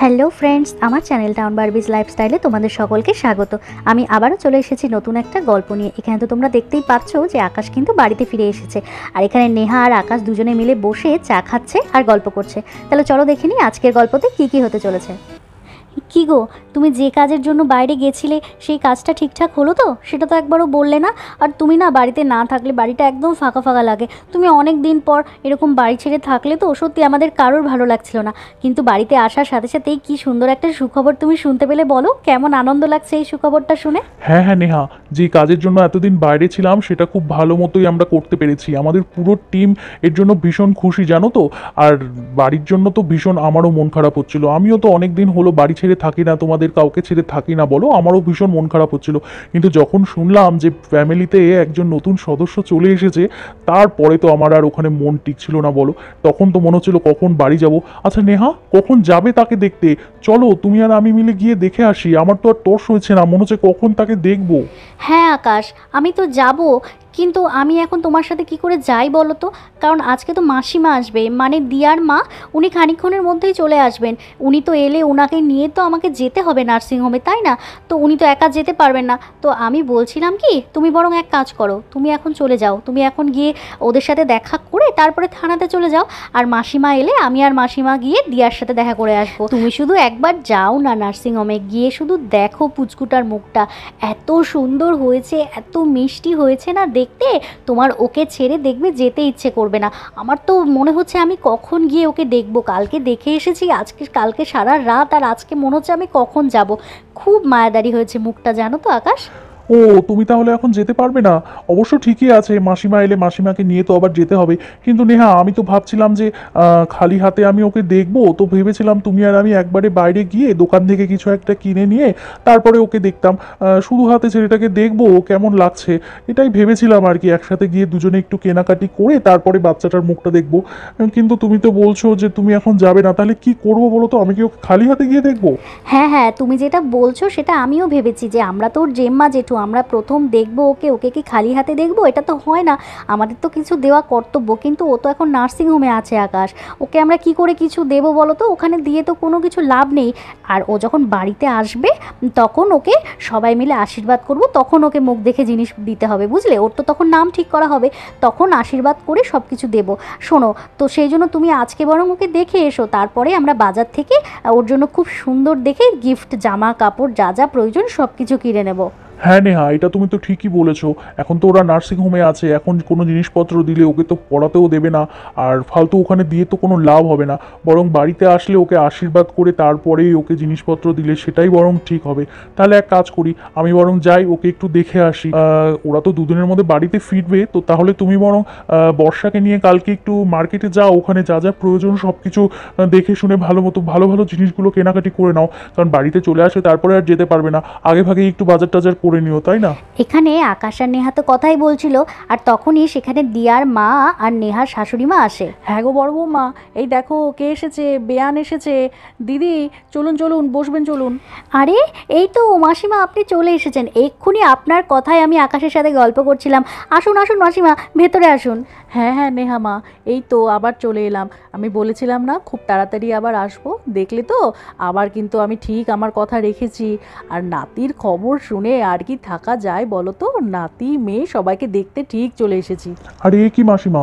Hello friends, আমার channel town Barbies লাইফস্টাইলে তোমাদের সকলকে স্বাগত। আমি আবারও চলে এসেছি নতুন একটা গল্প নিয়ে। এখানে তো তোমরা দেখতেই পাচ্ছ যে আকাশ কিন্তু বাড়িতে ফিরে এসেছে, আর এখানে নেহা আর আকাশ দুজনে মিলে বসে চা খাচ্ছে আর গল্প করছে। তাহলে চলো দেখে নিই আজকের গল্পতে কি কি হতে চলেছে। কি গো, তুমি যে কাজের জন্য বাইরে গেছিলে সেই কাজটা ঠিকঠাক হলো তো? সেটা তো একবারও বললে না। আর তুমি না বাড়িতে না থাকলে বাড়িটা একদম ফাঁকা ফাঁকা লাগে। তুমি অনেক দিন পর এরকম বাড়ি ছেড়ে থাকলে তো সত্যি আমাদের কারোর ভালো লাগছিল না, কিন্তু বাড়িতে আসার সাথে সাথেই কি সুন্দর একটা সুখবর তুমি শুনতে পেলে। বলো কেমন আনন্দ লাগছে এই সুখবরটা শুনে। হ্যাঁ হ্যাঁ নেহা, যে কাজের জন্য এতদিন বাইরে ছিলাম সেটা খুব ভালো মতোই আমরা করতে পেরেছি। আমাদের পুরো টিম এর জন্য ভীষণ খুশি, জানো তো। আর বাড়ির জন্য তো ভীষণ আমারও মন খারাপ হচ্ছিল। আমিও তো অনেক দিন হলো বাড়ি ছেড়ে থাকি না, তোমাদের কাউকে ছেড়ে থাকি না, বলো। আমারও ভীষণ মন খারাপ হচ্ছিল, কিন্তু যখন শুনলাম যে ফ্যামিলিতে একজন নতুন সদস্য চলে এসেছে, তারপরে তো আমার আর ওখানে মন টিকছিল না, বলো। তখন তো মনে হচ্ছিল কখন বাড়ি যাব। আচ্ছা নেহা, কখন যাবে তাকে দেখতে? চলো তুমি আর আমি মিলে গিয়ে দেখে আসি। আমার তো আর তর্স হয়েছে না, মনে হচ্ছে কখন তাকে দেখবো। হ্যাঁ আকাশ, আমি তো যাব, কিন্তু আমি এখন তোমার সাথে কি করে যাই বলো তো? কারণ আজকে তো মাসিমা আসবে, মানে দিয়ার মা। উনি খানিকক্ষণের মধ্যেই চলে আসবেন। উনি তো এলে ওনাকে নিয়ে তো আমাকে যেতে হবে নার্সিংহোমে, তাই না? তো উনি তো একা যেতে পারবেন না। তো আমি বলছিলাম কি, তুমি বরং এক কাজ করো, তুমি এখন চলে যাও। তুমি এখন গিয়ে ওদের সাথে দেখা করে তারপরে থানাতে চলে যাও। আর মাসিমা এলে আমি আর মাসিমা গিয়ে দিয়ার সাথে দেখা করে আসবো। তুমি শুধু একবার যাও না নার্সিংহোমে, গিয়ে শুধু দেখো পুচকুটার মুখটা। এত সুন্দর হয়েছে, এত মিষ্টি হয়েছে না দেখতে, তোমার ওকে ছেড়ে দেখবে যেতে ইচ্ছে করবে না। আমার তো মনে হচ্ছে আমি কখন গিয়ে ওকে দেখবো। কালকে দেখে এসেছি, আজকে কালকে সারা রাত, আর আজকে মনে হচ্ছে আমি কখন যাব। খুব মায়াদারি হয়েছে মুখটা, জানো তো আকাশ। ও, তুমি তাহলে এখন যেতে পারবে না? অবশ্য ঠিকই আছে, মাসিমা এলে মাসিমাকে নিয়ে তো আবার যেতে হবে। কিন্তু নেহা, আমি তো ভাবছিলাম যে খালি হাতে আমি ওকে দেখবো, তো ভেবেছিলাম তুমি আর আমি একবারে বাইরে গিয়ে দোকান থেকে কিছু একটা কিনে নিয়ে তারপরে ওকে দেখতাম। শুধু হাতে ছেলেটাকে দেখবো ও কেমন লাগছে, এটাই ভেবেছিলাম আর কি। একসাথে গিয়ে দুজনে একটু কেনাকাটি করে তারপরে বাচ্চাটার মুখটা দেখবো। কিন্তু তুমি তো বলছো যে তুমি এখন যাবে না, তাহলে কি করবো বলো তো? আমি কি ওকে খালি হাতে গিয়ে দেখবো? হ্যাঁ হ্যাঁ, তুমি যেটা বলছো সেটা আমিও ভেবেছি, যে আমরা তো ওর জেম্মা জেঠু, আমরা প্রথম দেখবো ওকে, ওকে কি খালি হাতে দেখবো? এটা তো হয় না, আমাদের তো কিছু দেওয়া কর্তব্য। কিন্তু ও তো এখন নার্সিংহোমে আছে আকাশ, ওকে আমরা কি করে কিছু দেবো বলো তো? ওখানে দিয়ে তো কোনো কিছু লাভ নেই। আর ও যখন বাড়িতে আসবে তখন ওকে সবাই মিলে আশীর্বাদ করব, তখন ওকে মুখ দেখে জিনিস দিতে হবে, বুঝলে? ওর তো তখন নাম ঠিক করা হবে, তখন আশীর্বাদ করে সব কিছু দেবো। শোনো, তো সেই জন্য তুমি আজকে বরং ওকে দেখে এসো, তারপরে আমরা বাজার থেকে ওর জন্য খুব সুন্দর দেখে গিফট, জামা কাপড় যা যা প্রয়োজন সব কিছু কিনে নেব। হ্যাঁ নেহা, এটা তুমি তো ঠিকই বলেছো। এখন তো ওরা নার্সিং হোমে আছে, এখন কোনো জিনিসপত্র দিলে ওকে তো পড়াতেও দেবে না, আর ফালতু ওখানে দিয়ে তো কোনো লাভ হবে না। বরং বাড়িতে আসলে ওকে আশীর্বাদ করে তারপরেই ওকে জিনিসপত্র দিলে সেটাই বরং ঠিক হবে। তাহলে এক কাজ করি, আমি বরং যাই ওকে একটু দেখে আসি। ওরা তো দুদিনের মধ্যে বাড়িতে ফিরবে, তো তাহলে তুমি বরং বর্ষাকে নিয়ে কালকে একটু মার্কেটে যাও, ওখানে যা যা প্রয়োজন সব কিছু দেখে শুনে ভালো মতো ভালো ভালো জিনিসগুলো কেনাকাটি করে নাও। কারণ বাড়িতে চলে আসে তারপরে আর যেতে পারবে না, আগে ভাগে একটু বাজার টাজার করে নিও, তাই না? এখানে আকাশ আর নেহা তো কথাই বলছিল, আর তখনই সেখানে দিয়ার মা আর নেহার শাশুড়ি মা আসে। হ্যাঁ গো বড় বৌমা, এই দেখো কে এসেছে, বেয়ান এসেছে। দিদি চলুন চলুন, বসবেন চলুন। আরে এই তো মাসিমা, আপনি চলে এসেছেন। এক্ষুনি আপনার কথায় আমি আকাশের সাথে গল্প করছিলাম। আসুন আসুন মাসিমা, ভেতরে আসুন। হ্যাঁ হ্যাঁ নেহা মা, এই তো আবার চলে এলাম। আমি বলেছিলাম না খুব তাড়াতাড়ি আবার আসবো, দেখলে তো। আবার কিন্তু আমি ঠিক আমার কথা রেখেছি। আর নাতির খবর শুনে আর কি থাকা যায় বলো তো? নাতি মেয়ে সবাইকে দেখতে ঠিক চলে এসেছি। আরে এ কি মাসিমা,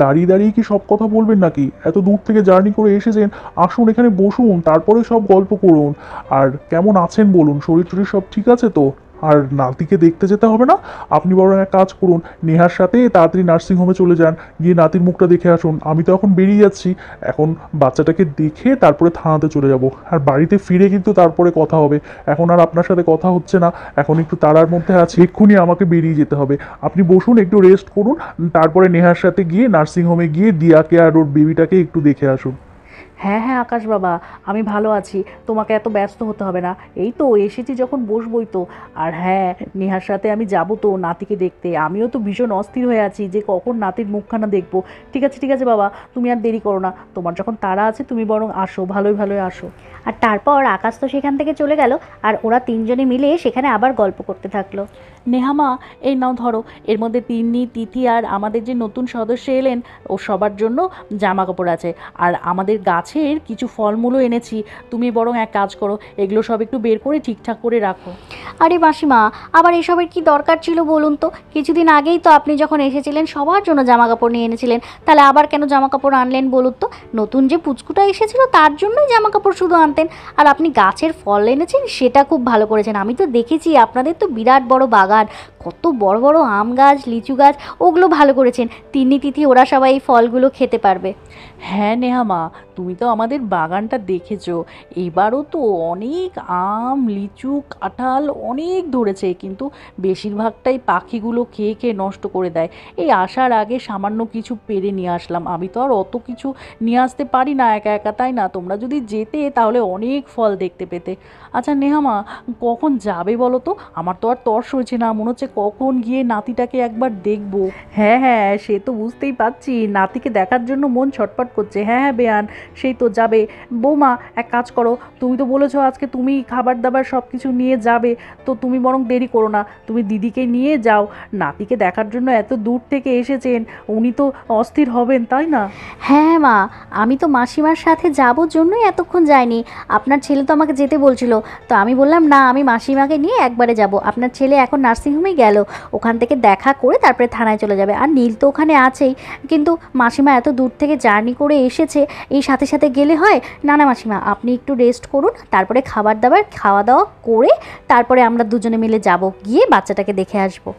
দাঁড়িয়ে দাঁড়িয়ে কি সব কথা বলবেন নাকি? এত দূর থেকে জার্নি করে এসেছেন, আসুন এখানে বসুন, তারপরে সব গল্প করুন। আর কেমন আছেন বলুন? শরীর টরীর সব ঠিক আছে তো? আর নাতিকে দেখতে যেতে হবে না? আপনি বরং এক কাজ করুন, নেহার সাথে তাড়াতাড়ি নার্সিংহোমে চলে যান, গিয়ে নাতির মুখটা দেখে আসুন। আমি তো এখন বেরিয়ে যাচ্ছি, এখন বাচ্চাটাকে দেখে তারপরে থানাতে চলে যাব। আর বাড়িতে ফিরে কিন্তু তারপরে কথা হবে। এখন আর আপনার সাথে কথা হচ্ছে না, এখন একটু তাড়ার মধ্যে আছি, এক্ষুনি আমাকে বেরিয়ে যেতে হবে। আপনি বসুন, একটু রেস্ট করুন, তারপরে নেহার সাথে গিয়ে নার্সিংহোমে গিয়ে দিয়াকে আর ওর বেবিটাকে একটু দেখে আসুন। হ্যাঁ হ্যাঁ আকাশ বাবা, আমি ভালো আছি, তোমাকে এত ব্যস্ত হতে হবে না। এই তো এসেছি যখন বসবই তো। আর হ্যাঁ, নেহার সাথে আমি যাবো তো নাতিকে দেখতে। আমিও তো ভীষণ অস্থির হয়ে আছি যে কখন নাতির মুখখানা দেখবো। ঠিক আছে বাবা, তুমি আর দেরি করো না। তোমার যখন তাড়া আছে তুমি বরং আসো, ভালোই ভালোই আসো। আর তারপর আকাশ তো সেখান থেকে চলে গেল, আর ওরা তিনজনে মিলে সেখানে আবার গল্প করতে থাকলো। নেহামা, এই নাও ধরো, এর মধ্যে তিন্নি, তিথি আর আমাদের যে নতুন সদস্য এলেন ও সবার জন্য জামা কাপড় আছে। আর আমাদের গাছে গাছের কিছু ফলমূলও এনেছি, তুমি বরং এক কাজ করো, এগুলো সব একটু বের করে ঠিকঠাক করে রাখো। আরে মাসিমা, আবার এসবের কি দরকার ছিল বলুন তো? কিছুদিন আগেই তো আপনি যখন এসেছিলেন সবার জন্য জামা কাপড় নিয়ে এনেছিলেন, তাহলে আবার কেন জামা কাপড় আনলেন বলুন তো? নতুন যে পুচকুটা এসেছিল তার জন্যই জামা কাপড় শুধু আনতেন। আর আপনি গাছের ফল এনেছেন, সেটা খুব ভালো করেছেন। আমি তো দেখেছি আপনাদের তো বিরাট বড় বাগান, কত বড় বড় আম গাছ, লিচু গাছ, ওগুলো ভালো করেছেন। তিন্নি তিথি ওরা সবাই এই ফলগুলো খেতে পারবে। হ্যাঁ নেহামা, তুমি তো আমাদের বাগানটা দেখেছো, এবারও তো অনেক আম, লিচু, কাঁঠাল অনেক ধরেছে, কিন্তু বেশিরভাগটাই পাখিগুলো খেয়ে খেয়ে নষ্ট করে দেয়। এই আসার আগে সামান্য কিছু পেড়ে নিয়ে আসলাম, আমি তো আর অত কিছু নিয়ে আসতে পারি না একা একা, তাই না? তোমরা যদি যেতে তাহলে অনেক ফল দেখতে পেতে। আচ্ছা নেহামা, কখন যাবে বলো তো? আমার তো আর তর সইছে না, মনে হচ্ছে কখন গিয়ে নাতিটাকে একবার দেখবো। হ্যাঁ হ্যাঁ, সে তো বুঝতেই পারছি, নাতিকে দেখার জন্য মন ছটফট করছে। হ্যাঁ হ্যাঁ বেয়ান, সেই তো যাবে। বৌমা, এক কাজ করো, তুমি তো বলেছো আজকে তুমি খাবার দাবার সব কিছু নিয়ে যাবে, তো তুমি বরং দেরি করো না, তুমি দিদিকে নিয়ে যাও। নাতিকে দেখার জন্য এত দূর থেকে এসেছেন, উনি তো অস্থির হবেন, তাই না? হ্যাঁ মা, আমি তো মাসিমার সাথে যাবোর জন্যই এতক্ষণ যাইনি। আপনার ছেলে তো আমাকে যেতে বলছিল, তো আমি বললাম না, আমি মাসিমাকে নিয়ে একবারে যাব। আপনার ছেলে এখন নার্সিংহোমে গেল, ওখান থেকে দেখা করে তারপরে থানায় চলে যাবে। আর নীল তো ওখানে আছেই, কিন্তু মাসিমা এত দূর থেকে জার্নি করে এসেছে, এই সাথে সাথে গেলে হয়? না না মাসিমা, আপনি একটু রেস্ট করুন, তারপরে খাবার দাবার খাওয়া দাওয়া করে তারপরে আমরা দুজনে মিলে যাব, গিয়ে বাচ্চাটাকে দেখে আসবো।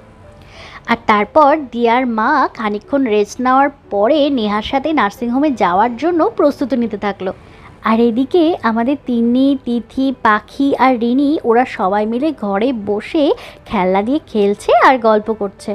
আর তারপর দিয়ার মা খানিকক্ষণ রেস্ট নেওয়ার পরে নেহার সাথে নার্সিংহোমে যাওয়ার জন্য প্রস্তুতি নিতে থাকলো। আর এদিকে আমাদের তিন্নি, তিথি, পাখি আর রিনি ওরা সবাই মিলে ঘরে বসে খেলনা দিয়ে খেলছে আর গল্প করছে।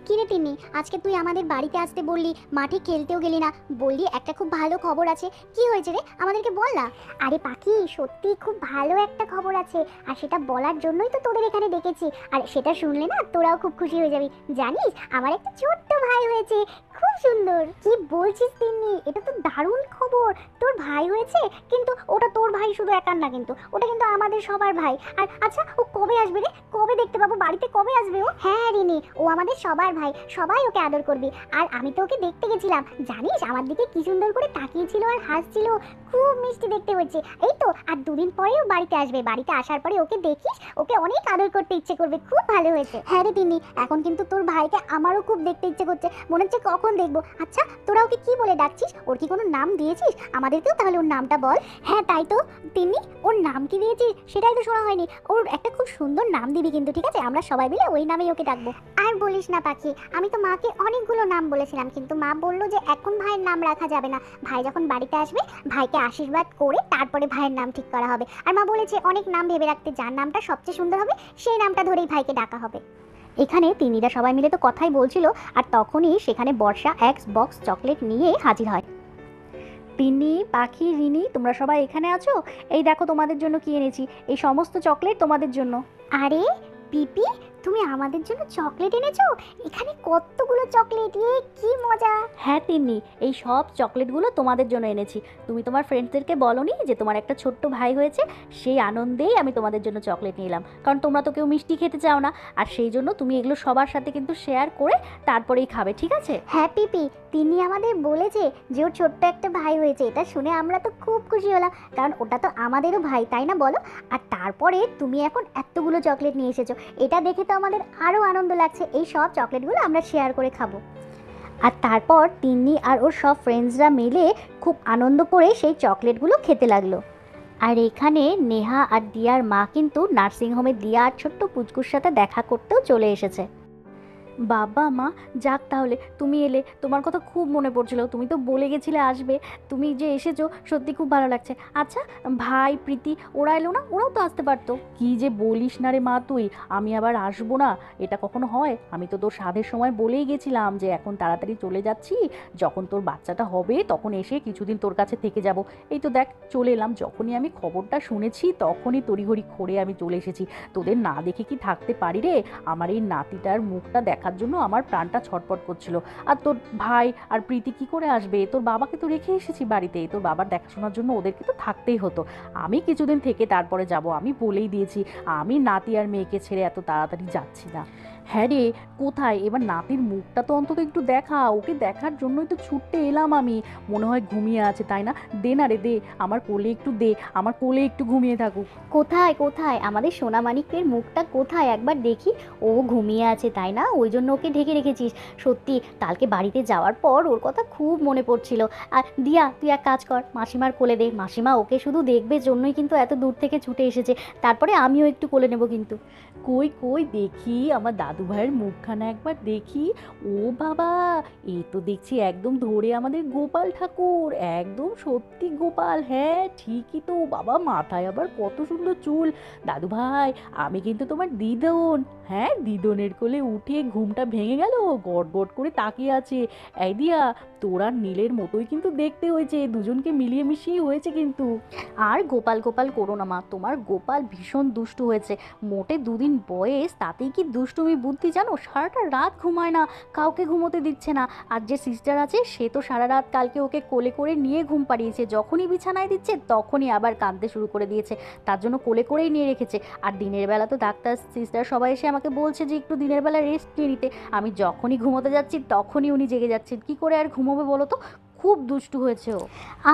কিরে তিন্নি, আজকে তুই আমাদের বাড়িতে আসতে বললি, মাঠে খেলতেও গেলি না, বললি একটা খুব ভালো খবর আছে। কি হয়েছে রে, আমাদেরকে বল না। আরে পাখি, সত্যি খুব ভালো একটা খবর আছে, আর সেটা বলার জন্যই তো তোদের এখানে ডেকেছি। আর সেটা শুনলে না তোরাও খুব খুশি হয়ে যাবি। জানিস, আমার একটা ছোট্ট ভাই হয়েছে, খুব সুন্দর। কি বলছিস তিন্নি, এটা তো দারুণ খবর। তোর ভাই হয়েছে? কিন্তু ওটা তোর ভাই শুধু একার না, কিন্তু ওটা কিন্তু আমাদের সবার ভাই। আর আচ্ছা, ও কবে আসবে রে? কবে দেখতে পাবো বাড়িতে? কবে আসবে ও? হ্যাঁ রিনি, ও আমাদের সবার ভাই, সবাই ওকে আদর করবি। আর আমি তো ওকে দেখতে গেছিলাম, জানিস আমার দিকে কি সুন্দর করে তাকিয়েছিল আর হাসছিল, খুব মিষ্টি দেখতে হয়েছে। এই তো আর দুদিন পরেও বাড়িতে আসবে, বাড়িতে আসার পরে ওকে দেখিস, ওকে অনেক আদর করতে ইচ্ছে করবে, খুব ভালো হয়েছে। হ্যাঁ রে তিন্নি, এখন কিন্তু তোর ভাইকে আমারও খুব দেখতে ইচ্ছে করছে, মনে হচ্ছে কখন দেখবো। আচ্ছা, তোরা ওকে কি বলে ডাকছিস? ওর কি কোনো নাম দিয়েছিস? আমাদেরকেও তাহলে ওর নামটা বল। হ্যাঁ তাই তো তিন্নি, ওর নাম কি দিয়েছিস সেটাই তো শোনা হয়নি। ওর একটা খুব সুন্দর নাম দিবি কিন্তু, ঠিক আছে? আমরা সবাই মিলে ওই নামেই ওকে ডাকবো। আর বলিস না পাখি, আমি তো মাকে অনেকগুলো নাম বলেছিলাম, কিন্তু মা বললো যে এখন ভাইয়ের নাম রাখা যাবে না, ভাই যখন বাড়িতে আসবে ভাইকে আশীর্বাদ করে তারপরে ভাইয়ের নাম ঠিক করা হবে। আর মা বলেছে অনেক নাম ভেবে রাখতে, যার নামটা সবচেয়ে সুন্দর হবে সেই নামটা ধরেই ভাইকে ডাকা হবে। এখানে তিনিরা সবাই মিলে তো কথাই বলছিল, আর তখনই সেখানে বর্ষা এক বক্স চকলেট নিয়ে হাজির হয়। তিন্নি, পাখি, রিনি, তোমরা সবাই এখানে আছো? এই দেখো তোমাদের জন্য কি এনেছি, এই সমস্ত চকলেট তোমাদের জন্য। আরে পিপি, তুমি আমাদের জন্য চকলেট এনেছো? এখানে কতগুলো চকলেট, কি মজা। হ্যাঁ তিন্নি, এই সব চকলেটগুলো তোমাদের জন্য এনেছি। তুমি তোমার ফ্রেন্ডসদেরকে বলোনি যে তোমার একটা ছোট্ট ভাই হয়েছে? সেই আনন্দেই আমি তোমাদের জন্য চকলেট নিলাম, কারণ তোমরা তো কেউ মিষ্টি খেতে চাও না, আর সেই জন্য তুমি এগুলো সবার সাথে কিন্তু শেয়ার করে তারপরেই খাবে, ঠিক আছে? হ্যাঁ পিপি, তিনি আমাদের বলেছে যে ওর ছোট্ট একটা ভাই হয়েছে, এটা শুনে আমরা তো খুব খুশি হলাম, কারণ ওটা তো আমাদেরও ভাই, তাই না বলো? আর তারপরে তুমি এখন এতগুলো চকলেট নিয়ে এসেছো, এটা দেখে তো আমাদের আরও আনন্দ লাগছে। এই সব চকলেটগুলো আমরা শেয়ার করে খাবো। আর তারপর তিন্নি আর ওর সব ফ্রেন্ডসরা মিলে খুব আনন্দ করে সেই চকলেটগুলো খেতে লাগলো। আর এখানে নেহা আর দিয়ার মা কিন্তু নার্সিংহোমে দিয়া আর ছোট্ট পুচকুর সাথে দেখা করতেও চলে এসেছে। বাবা মা, যাক তাহলে তুমি এলে, তোমার কথা খুব মনে পড়ছিল, তুমি তো বলে গেছিলে আসবে, তুমি যে এসেছো সত্যি খুব ভালো লাগছে। আচ্ছা, ভাই, প্রীতি ওরা এলো না? ওরাও তো আসতে পারতো। কি যে বলিস না রে মা তুই, আমি আবার আসবো না? এটা কখনো হয়? আমি তো তোর সাধের সময় বলেই গেছিলাম যে এখন তাড়াতাড়ি চলে যাচ্ছি, যখন তোর বাচ্চাটা হবে তখন এসে কিছুদিন তোর কাছে থেকে যাব। এই তো দেখ চলে এলাম, যখনই আমি খবরটা শুনেছি তখনই তড়িঘড়ি করে আমি চলে এসেছি। তোদের না দেখে কি থাকতে পারি রে? আমার এই নাতিটার মুখটা দেখা দেখার জন্য আমার প্রাণটা ছটফট করছিল। আর তোর ভাই আর প্রীতি কি করে আসবে? তোর বাবাকে তো রেখে এসেছি বাড়িতে, তোর বাবার দেখাশোনার জন্য ওদেরকে তো থাকতেই হতো। আমি কিছুদিন থেকে তারপরে যাব, আমি বলেই দিয়েছি আমি নাতি আর মেয়েকে ছেড়ে এত তাড়াতাড়ি যাচ্ছি না। হ্যাঁ রে, কোথায় এবার নাতির মুখটা তো অন্তত একটু দেখা, ওকে দেখার জন্যই তো ছুটতে এলাম আমি। মনে হয় ঘুমিয়ে আছে, তাই না? দে না রে, দে আমার কোলে একটু দে, আমার কোলে একটু ঘুমিয়ে থাকুক। কোথায় কোথায় আমাদের সোনামানিকের মুখটা কোথায় একবার দেখি। ও ঘুমিয়ে আছে তাই না, ওই জন্য ওকে ঢেকে রেখেছিস। সত্যি কালকে বাড়িতে যাওয়ার পর ওর কথা খুব মনে পড়ছিল। আর দিয়া তুই এক কাজ কর, মাসিমার কোলে দে, মাসিমা ওকে শুধু দেখবে জন্যই কিন্তু এত দূর থেকে ছুটে এসেছে। তারপরে আমিও একটু কোলে নেব কিন্তু। কই কই দেখি আমার দাদু ভাইয়ের মুখখানা একবার দেখি। ও বাবা, এই তো দেখছি একদম ধরে আমাদের গোপাল ঠাকুর, একদম সত্যি গোপাল। হ্যাঁ ঠিকই তো বাবা, মাথায় আবার কত সুন্দর চুল। দাদু ভাই আমি কিন্তু তোমার দিদন। হ্যাঁ, দিদনের কোলে উঠে ঘুমটা ভেঙে গেল, গট গট করে তাকিয়ে আছে। এই দিয়া, তোরা নীলের মতোই কিন্তু দেখতে হয়েছে, দুজনকে মিলিয়ে মিশিয়ে হয়েছে কিন্তু। আর গোপাল গোপাল করো না মা, তোমার গোপাল ভীষণ দুষ্টু হয়েছে। মোটে 2 দিন বয়স, তাতেই কি দুষ্টুমি বুদ্ধি জানো, সারাটা রাত ঘুমায় না, কাউকে ঘুমোতে দিচ্ছে না। আর যে সিস্টার আছে সে তো সারা রাত কালকে ওকে কোলে করে নিয়ে ঘুম পাড়িয়েছে, যখনই বিছানায় দিচ্ছে তখনই আবার কাঁদতে শুরু করে দিয়েছে, তার জন্য কোলে করেই নিয়ে রেখেছে। আর দিনের বেলা তো ডাক্তার সিস্টার সবাই এসে আমাকে বলছে যে একটু দিনের বেলা রেস্ট নিয়ে নিতে, আমি যখনই ঘুমোতে যাচ্ছি তখনই উনি জেগে যাচ্ছেন। কি করে আর ঘুমোবে বলো তো, খুব দুষ্টু হয়েছে ও।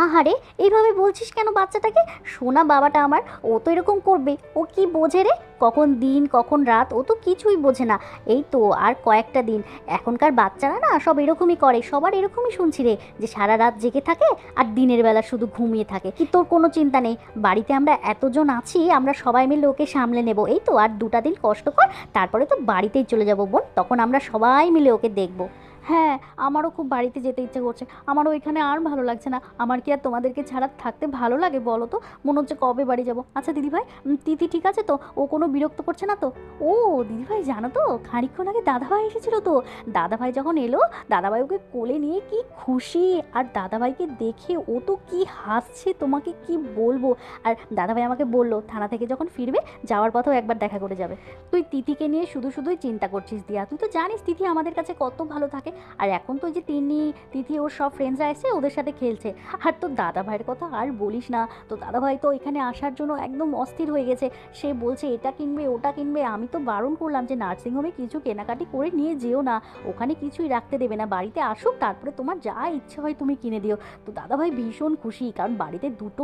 আহারে এইভাবে বলছিস কেন বাচ্চাটাকে? সোনা বাবাটা আমার, ও তো এরকম করবে, ও কি বোঝে রে? কখন দিন কখন রাত ও তো কিছুই বোঝে না। এই তো আর কয়েকটা দিন, এখনকার বাচ্চারা না সব এরকমই করে, সবার এরকমই শুনছি রে, যে সারা রাত জেগে থাকে আর দিনের বেলা শুধু ঘুমিয়ে থাকে। কি তোর কোনো চিন্তা নেই, বাড়িতে আমরা এতজন আছি, আমরা সবাই মিলে ওকে সামলে নেব। এই তো আর 2টা দিন কষ্ট কর, তারপরে তো বাড়িতেই চলে যাব বোন, তখন আমরা সবাই মিলে ওকে দেখব। হ্যাঁ, আমারও খুব বাড়িতে যেতে ইচ্ছে করছে, আমারও এখানে আর ভালো লাগছে না। আমার কি আর তোমাদেরকে ছাড়া থাকতে ভালো লাগে বলো তো? মনে হচ্ছে কবে বাড়ি যাব। আচ্ছা দিদিভাই, তিথি ঠিক আছে তো? ও কোনো বিরক্ত করছে না তো? ও দিদিভাই জানো তো, খানিকক্ষণ আগে দাদাভাই এসেছিল তো। দাদাভাই যখন এলো, দাদাভাই ওকে কোলে নিয়ে কি খুশি, আর দাদাভাইকে দেখে ও তো কি হাসছে, তোমাকে কি বলবো। আর দাদাভাই আমাকে বললো থানা থেকে যখন ফিরবে যাওয়ার পথেও একবার দেখা করে যাবে। তুই তিথিকে নিয়ে শুধু শুধুই চিন্তা করছিস দিয়া, তুই তো জানিস তিথি আমাদের কাছে কত ভালো থাকে। আর এখন তো যে তিথি ওর সব ফ্রেন্ডসরা এসে ওদের সাথে খেলছে। আর তো দাদা ভাইয়ের কথা আর বলিস না, তো দাদা ভাই তো এখানে আসার জন্য একদম অস্থির হয়ে গেছে। সে বলছে এটা কিনবে ওটা কিনবে, আমি তো বারণ করলাম যে নার্সিংহোমে কিছু কেনাকাটি করে নিয়ে যেও না, ওখানে কিছুই রাখতে দেবে না, বাড়িতে আসুক তারপরে তোমার যা ইচ্ছে হয় তুমি কিনে দিও। তো দাদা ভাই ভীষণ খুশি, কারণ বাড়িতে 2টো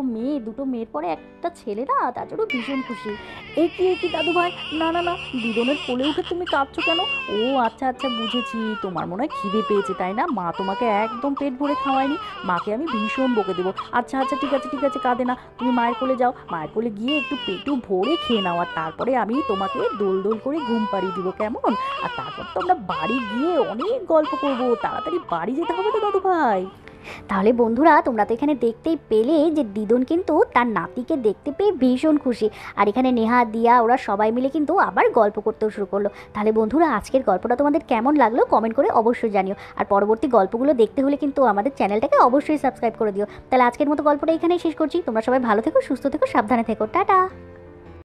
মেয়ের পরে একটা ছেলে না, তার জন্য ভীষণ খুশি। এ কি দাদু ভাই, না না না, দিদনের কোলে উঠে তুমি কাঁদছো কেন? ও আচ্ছা আচ্ছা বুঝেছি, তোমার মনে হয় খিদে পেয়েছে তাই না? মা তোমাকে একদম পেট ভরে খাওয়ায়নি, মাকে আমি ভীষণ বকে দেবো। আচ্ছা আচ্ছা ঠিক আছে কাঁদে না, তুমি মায়ের কোলে যাও, মায়ের কোলে গিয়ে একটু পেটু ভরে খেয়ে নাও, আর তারপরে আমি তোমাকে দোল দোল করে ঘুম পাড়িয়ে দিব, কেমন? আর তারপর তো আমরা বাড়ি গিয়ে অনেক গল্প করবো, তাড়াতাড়ি বাড়ি যেতে হবে তো দাদু ভাই। তাহলে বন্ধুরা তোমরা তো এখানে দেখতেই পেলে যে দিদন কিন্তু তার নাতিকে দেখতে পেয়ে ভীষণ খুশি। আর এখানে নেহা দিয়া ওরা সবাই মিলে কিন্তু আবার গল্প করতেও শুরু করলো। তাহলে বন্ধুরা আজকের গল্পটা তোমাদের কেমন লাগলো কমেন্ট করে অবশ্যই জানিও। আর পরবর্তী গল্পগুলো দেখতে হলে কিন্তু আমাদের চ্যানেলটাকে অবশ্যই সাবস্ক্রাইব করে দিও। তাহলে আজকের মতো গল্পটা এখানেই শেষ করছি। তোমরা সবাই ভালো থেকো, সুস্থ থেকো, সাবধানে থেকো, টাটা।